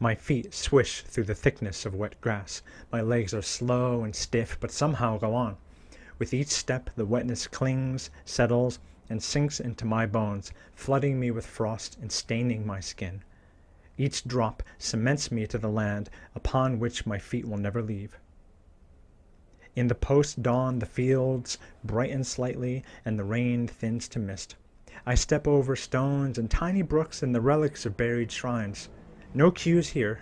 My feet swish through the thickness of wet grass. My legs are slow and stiff, but somehow go on. With each step, the wetness clings, settles, and sinks into my bones, flooding me with frost and staining my skin. Each drop cements me to the land upon which my feet will never leave. In the post-dawn the fields brighten slightly, and the rain thins to mist. I step over stones and tiny brooks and the relics of buried shrines. No queues here,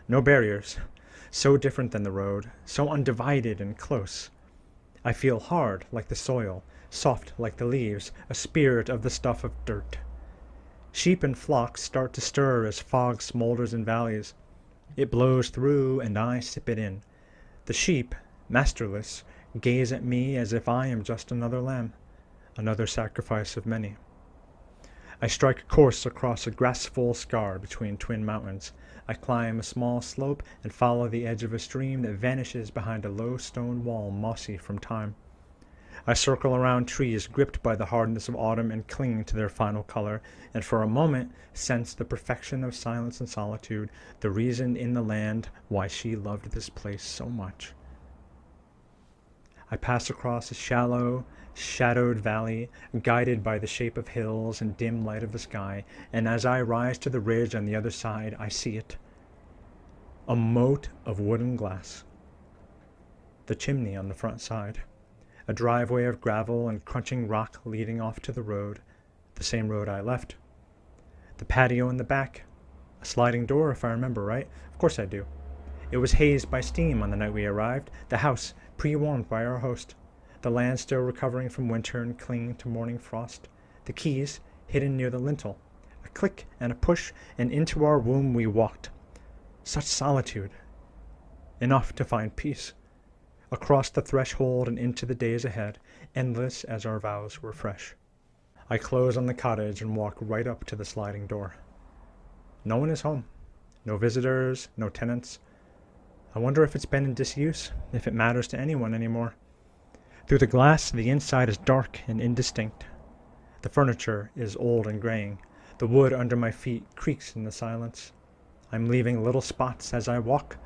no barriers. So different than the road, so undivided and close. I feel hard like the soil, soft like the leaves, a spirit of the stuff of dirt. Sheep and flocks start to stir as fog smolders in valleys. It blows through and I sip it in. The sheep, masterless, gaze at me as if I am just another lamb, another sacrifice of many. I strike a course across a grass-full scar between twin mountains. I climb a small slope and follow the edge of a stream that vanishes behind a low stone wall mossy from time. I circle around trees gripped by the hardness of autumn and clinging to their final color, and for a moment sense the perfection of silence and solitude, the reason in the land why she loved this place so much. I pass across a shallow, shadowed valley, guided by the shape of hills and dim light of the sky, and as I rise to the ridge on the other side, I see it. A moat of wooden glass. The chimney on the front side. A driveway of gravel and crunching rock leading off to the road, the same road I left. The patio in the back. A sliding door, if I remember right. Of course I do. It was hazed by steam on the night we arrived. The house pre-warmed by our host. The land still recovering from winter and clinging to morning frost. The keys hidden near the lintel. A click and a push, and into our womb we walked. Such solitude. Enough to find peace. Across the threshold and into the days ahead, endless as our vows were fresh. I close on the cottage and walk right up to the sliding door. No one is home. No visitors, no tenants. I wonder if it's been in disuse, if it matters to anyone anymore. Through the glass, the inside is dark and indistinct. The furniture is old and graying. The wood under my feet creaks in the silence. I'm leaving little spots as I walk.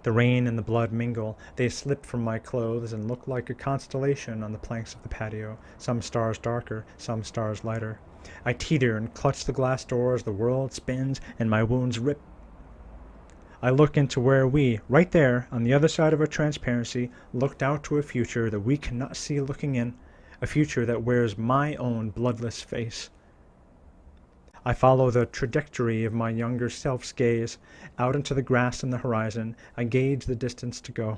The rain and the blood mingle. They slip from my clothes and look like a constellation on the planks of the patio, some stars darker, some stars lighter. I teeter and clutch the glass doors, the world spins, and my wounds rip. I look into where we, right there, on the other side of our transparency, looked out to a future that we cannot see looking in, a future that wears my own bloodless face. I follow the trajectory of my younger self's gaze, out into the grass and the horizon. I gauge the distance to go.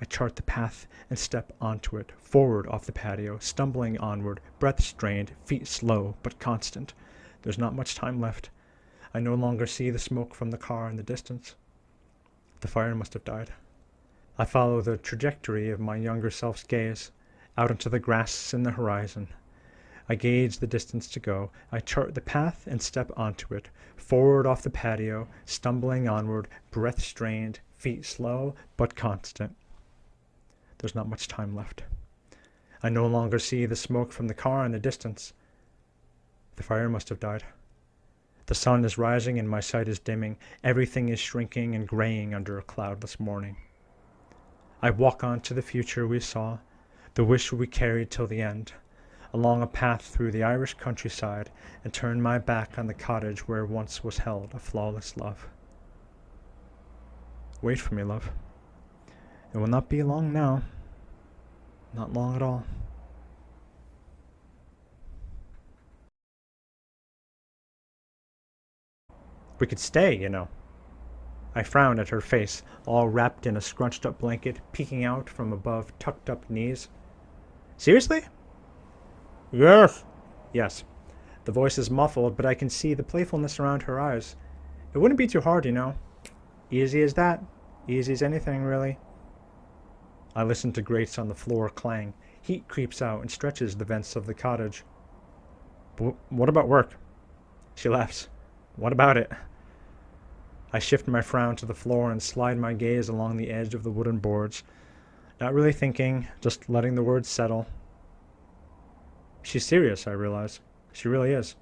I chart the path and step onto it, forward off the patio, stumbling onward, breath strained, feet slow but constant. There's not much time left. I no longer see the smoke from the car in the distance. The fire must have died. I follow the trajectory of my younger self's gaze, out into the grass and the horizon. I gauge the distance to go. I chart the path and step onto it, forward off the patio, stumbling onward, breath strained, feet slow but constant. There's not much time left. I no longer see the smoke from the car in the distance. The fire must have died. The sun is rising and my sight is dimming. Everything is shrinking and graying under a cloudless morning. I walk on to the future we saw, the wish we carried till the end, along a path through the Irish countryside, and turn my back on the cottage where once was held a flawless love. Wait for me, love. It will not be long now. Not long at all. We could stay, you know. I frowned at her face, all wrapped in a scrunched-up blanket, peeking out from above tucked-up knees. Seriously? Yes. Yes. The voice is muffled, but I can see the playfulness around her eyes. It wouldn't be too hard, you know. Easy as that. Easy as anything, really. I listen to grates on the floor clang. Heat creeps out and stretches the vents of the cottage. What about work? She laughs. What about it? I shift my frown to the floor and slide my gaze along the edge of the wooden boards. Not really thinking, just letting the words settle. She's serious, I realize. She really is.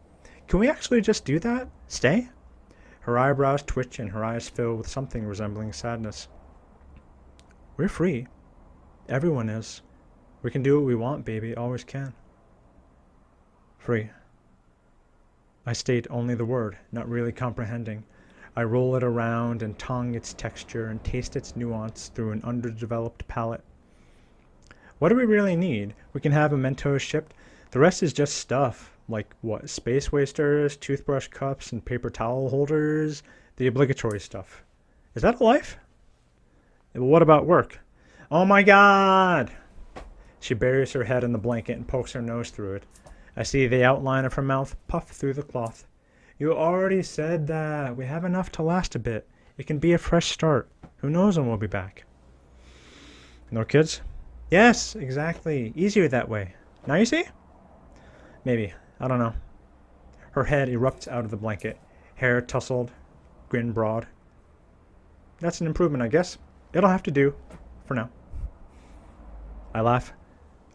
Can we actually just do that? Stay? Her eyebrows twitch and her eyes fill with something resembling sadness. We're free. Everyone is. We can do what we want, baby. Always can. Free. I state only the word, not really comprehending. I roll it around and tongue its texture and taste its nuance through an underdeveloped palate. What do we really need? We can have mementos shipped. The rest is just stuff. Like what? Space wasters, toothbrush cups, and paper towel holders. The obligatory stuff. Is that a life? Well, what about work? Oh my God! She buries her head in the blanket and pokes her nose through it. I see the outline of her mouth puff through the cloth. You already said that. We have enough to last a bit. It can be a fresh start. Who knows when we'll be back? No kids? Yes, exactly. Easier that way. Now you see? Maybe. I don't know. Her head erupts out of the blanket. Hair tousled. Grin broad. That's an improvement, I guess. It'll have to do. For now. I laugh.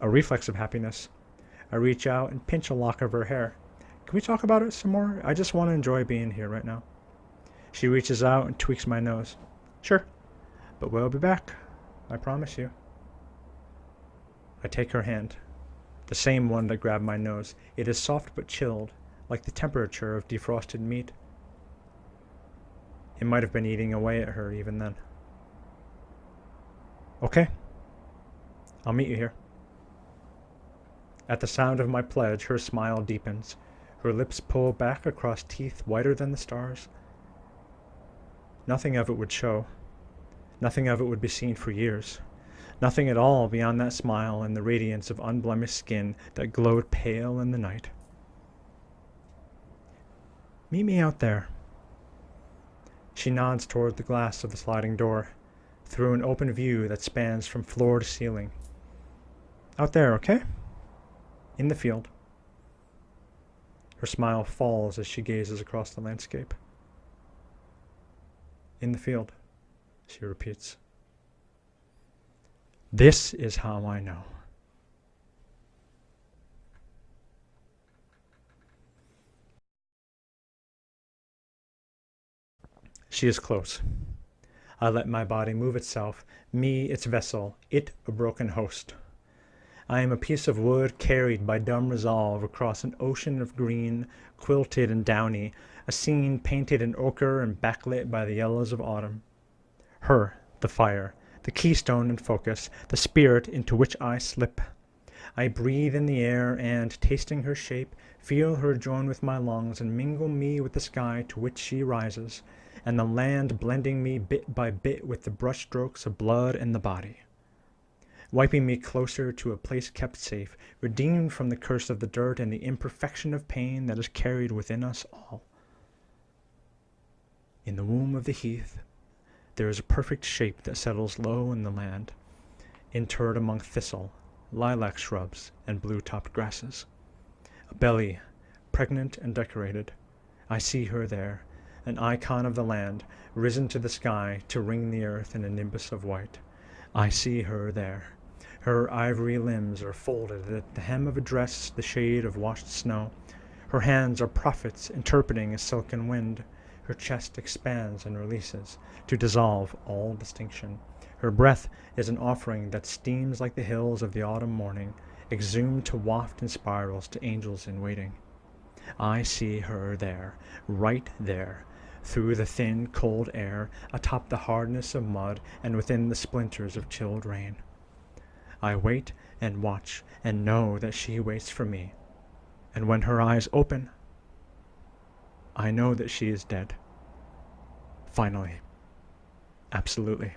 A reflex of happiness. I reach out and pinch a lock of her hair. Can we talk about it some more? I just want to enjoy being here right now. She reaches out and tweaks my nose. Sure. But we'll be back. I promise you. I take her hand. The same one that grabbed my nose. It is soft but chilled, like the temperature of defrosted meat. It might have been eating away at her even then. Okay. I'll meet you here. At the sound of my pledge, her smile deepens. Her lips pull back across teeth whiter than the stars. Nothing of it would show. Nothing of it would be seen for years. Nothing at all beyond that smile and the radiance of unblemished skin that glowed pale in the night. Meet me out there. She nods toward the glass of the sliding door, through an open view that spans from floor to ceiling. Out there, okay? In the field. Her smile falls as she gazes across the landscape. In the field, she repeats. This is how I know. She is close. I let my body move itself, me its vessel, it a broken host. I am a piece of wood carried by dumb resolve across an ocean of green, quilted and downy, a scene painted in ochre and backlit by the yellows of autumn. Her, the fire, the keystone and focus, the spirit into which I slip. I breathe in the air and, tasting her shape, feel her join with my lungs and mingle me with the sky to which she rises, and the land blending me bit by bit with the brushstrokes of blood and the body, wiping me closer to a place kept safe, redeemed from the curse of the dirt and the imperfection of pain that is carried within us all. In the womb of the heath, there is a perfect shape that settles low in the land, interred among thistle, lilac shrubs, and blue-topped grasses. A belly, pregnant and decorated. I see her there, an icon of the land, risen to the sky to ring the earth in a nimbus of white. I see her there. Her ivory limbs are folded at the hem of a dress the shade of washed snow. Her hands are prophets interpreting a silken wind. Her chest expands and releases, to dissolve all distinction. Her breath is an offering that steams like the hills of the autumn morning, exhumed to waft in spirals to angels in waiting. I see her there, right there, through the thin, cold air, atop the hardness of mud, and within the splinters of chilled rain. I wait and watch and know that she waits for me. And when her eyes open, I know that she is dead. Finally. Absolutely.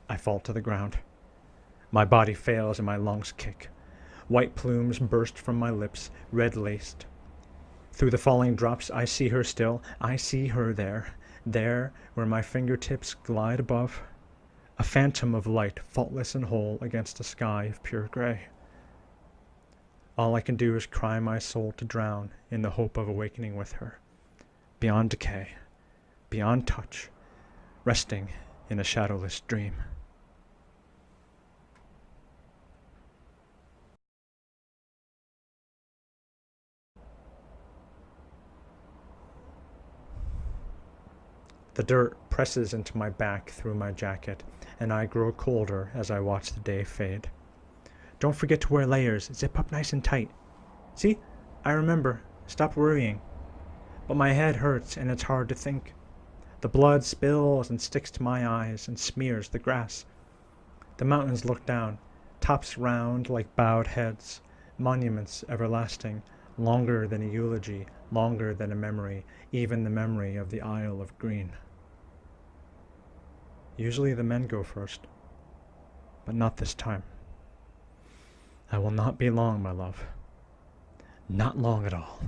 I fall to the ground. My body fails and my lungs kick. White plumes burst from my lips, red-laced. Through the falling drops, I see her still. I see her there, there where my fingertips glide above. A phantom of light, faultless and whole, against a sky of pure gray. All I can do is cry my soul to drown in the hope of awakening with her, beyond decay, beyond touch, resting in a shadowless dream. The dirt presses into my back through my jacket, and I grow colder as I watch the day fade. Don't forget to wear layers. Zip up nice and tight. See? I remember. Stop worrying. But my head hurts and it's hard to think. The blood spills and sticks to my eyes and smears the grass. The mountains look down, tops round like bowed heads, monuments everlasting, longer than a eulogy, longer than a memory, even the memory of the Isle of Green. Usually the men go first, but not this time. I will not be long, my love. Not long at all.